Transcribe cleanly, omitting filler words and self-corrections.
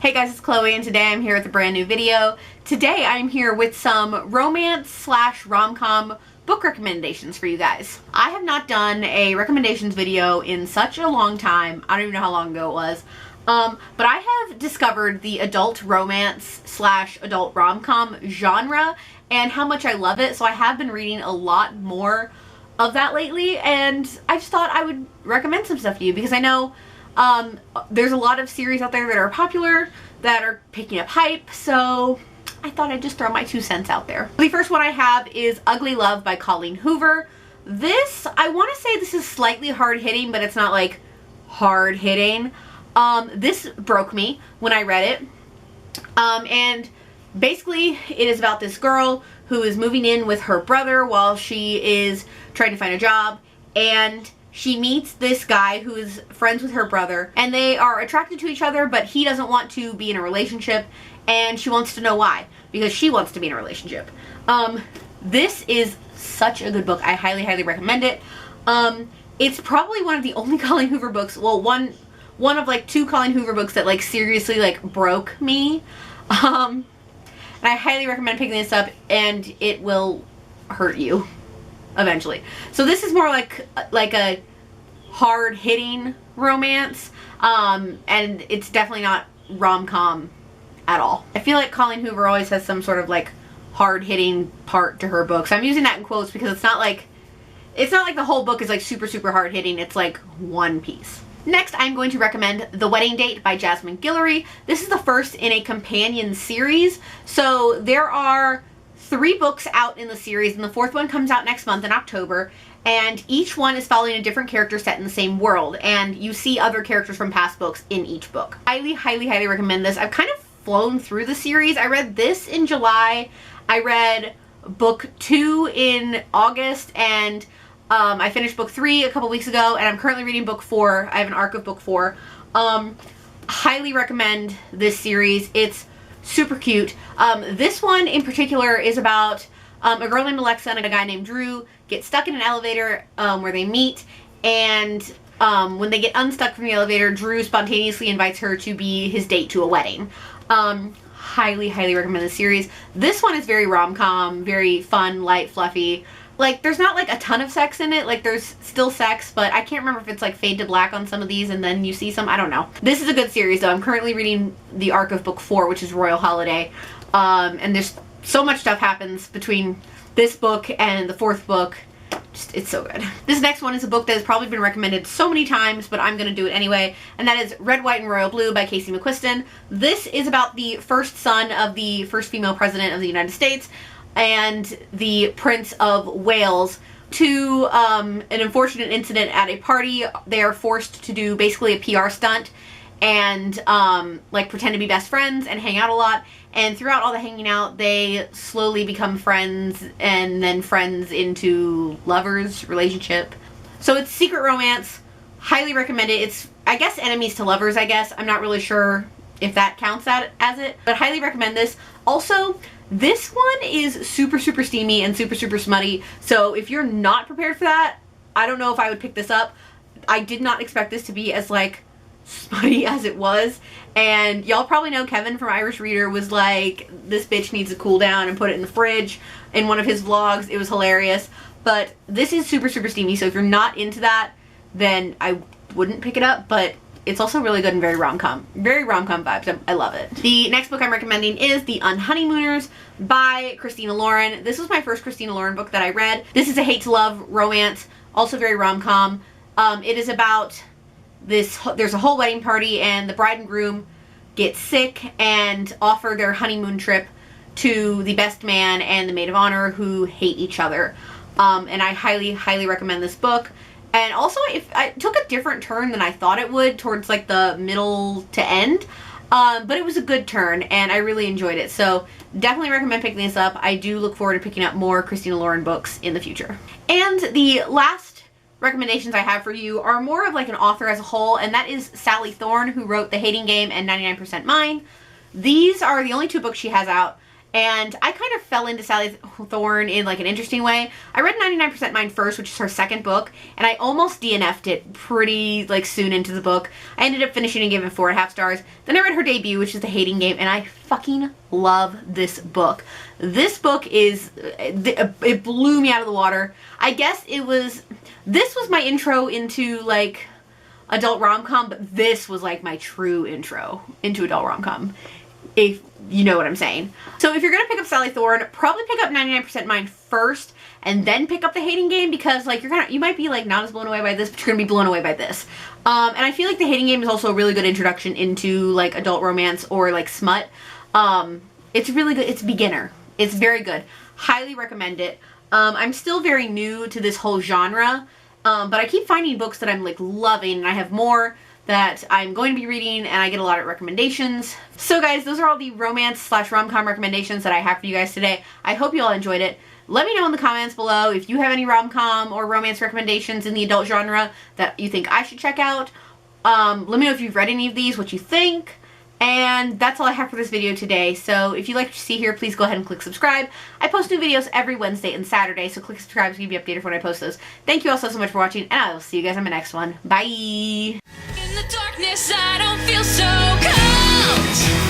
Hey guys, it's Chloe and today I'm here with a brand new video. Today I'm here with some romance / rom-com book recommendations for you guys. I have not done a recommendations video in such a long time. I don't even know how long ago it was. But I have discovered the adult romance / adult rom-com genre and how much I love it. So I have been reading a lot more of that lately, and I just thought I would recommend some stuff to you because I know there's a lot of series out there that are popular that are picking up hype, so I thought I'd just throw my 2 cents out there. The first one I have is Ugly Love by Colleen Hoover. This, I want to say this is slightly hard-hitting, but it's not like hard-hitting. This broke me when I read it. And basically it is about this girl who is moving in with her brother while she is trying to find a job, and she meets this guy who is friends with her brother, and they are attracted to each other, but he doesn't want to be in a relationship, and she wants to know why, because she wants to be in a relationship. This is such a good book. I highly, highly recommend it. It's probably one of the only Colleen Hoover books, well, one of like 2 Colleen Hoover books that like seriously like broke me. And I highly recommend picking this up, and it will hurt you eventually. So this is more like a hard-hitting romance, and it's definitely not rom-com at all. I feel like Colleen Hoover always has some sort of like hard-hitting part to her books. I'm using that in quotes because it's not like the whole book is like super hard-hitting. It's like one piece. Next, I'm going to recommend The Wedding Date by Jasmine Guillory. This is the first in a companion series. So there are 3 books out in the series, and the 4th one comes out next month in October, and each one is following a different character set in the same world, and you see other characters from past books in each book. Highly, highly, highly recommend this. I've kind of flown through the series. I read this in July. I read book 2 in August, and I finished book 3 a couple weeks ago, and I'm currently reading book 4. I have an arc of book 4. Highly recommend this series. It's super cute. This one in particular is about a girl named Alexa and a guy named Drew get stuck in an elevator where they meet, and when they get unstuck from the elevator, Drew spontaneously invites her to be his date to a wedding. Highly, highly recommend this series. This one is very rom-com, very fun, light, fluffy. Like, there's not like a ton of sex in it. Like, there's still sex, but I can't remember if it's like fade to black on some of these and then you see some. I don't know. This is a good series though. I'm currently reading the arc of book 4, which is Royal Holiday. And there's so much stuff happens between this book and the 4th book. Just, it's so good. This next one is a book that has probably been recommended so many times, but I'm going to do it anyway. And that is Red, White, and Royal Blue by Casey McQuiston. This is about the first son of the first female president of the United States and the Prince of Wales. To an unfortunate incident at a party, they are forced to do basically a PR stunt and like pretend to be best friends and hang out a lot. And throughout all the hanging out, they slowly become friends, and then friends into lovers relationship. So it's secret romance. Highly recommend it. It's, I guess, enemies to lovers, I guess. I'm not really sure if that counts as it, but highly recommend this. Also, this one is super steamy and super smutty, so if you're not prepared for that, I don't know if I would pick this up. I did not expect this to be as like smutty as it was, and y'all probably know Kevin from Irish Reader was like, this bitch needs to cool down and put it in the fridge in one of his vlogs. It was hilarious, but this is super steamy, so if you're not into that, then I wouldn't pick it up, but it's also really good and very rom-com. Very rom-com vibes. I love it. The next book I'm recommending is The Unnie Mooners by Christina Lauren. This was my first Christina Lauren book that I read. This is a hate-to-love romance, also very rom-com. It is about this, there's a whole wedding party, and the bride and groom get sick and offer their honeymoon trip to the best man and the maid of honor, who hate each other. And I highly, highly recommend this book. And also, if I took a different turn than I thought it would towards like the middle to end, but it was a good turn and I really enjoyed it. So definitely recommend picking this up. I do look forward to picking up more Christina Lauren books in the future. And the last recommendations I have for you are more of like an author as a whole, and that is Sally Thorne, who wrote The Hating Game and 99% Mine. These are the only 2 books she has out, And I kind of fell into Sally Thorne in like an interesting way. I read 99% Mine first, which is her second book, and I almost DNF'd it pretty like soon into the book. I ended up finishing and giving it 4.5 stars. Then I read her debut, which is The Hating Game, and I fucking love this book. This book is, it blew me out of the water. I guess this was my intro into like adult rom-com, but this was like my true intro into adult rom-com, if you know what I'm saying. So if you're gonna pick up Sally Thorne, probably pick up 99% Mine first and then pick up The Hating Game, because like you might be like not as blown away by this, but you're gonna be blown away by this. And I feel like The Hating Game is also a really good introduction into like adult romance or like smut. It's really good. It's beginner. It's very good. Highly recommend it. I'm still very new to this whole genre, but I keep finding books that I'm like loving, and I have more that I'm going to be reading, and I get a lot of recommendations. So guys, those are all the romance/rom-com recommendations that I have for you guys today. I hope you all enjoyed it. Let me know in the comments below if you have any rom-com or romance recommendations in the adult genre that you think I should check out. Let me know if you've read any of these, what you think. And that's all I have for this video today. So if you like what you see here, please go ahead and click subscribe. I post new videos every Wednesday and Saturday, so click subscribe so you can be updated when I post those. Thank you all so much for watching, and I will see you guys on my next one. Bye! In the darkness, I don't feel so cold.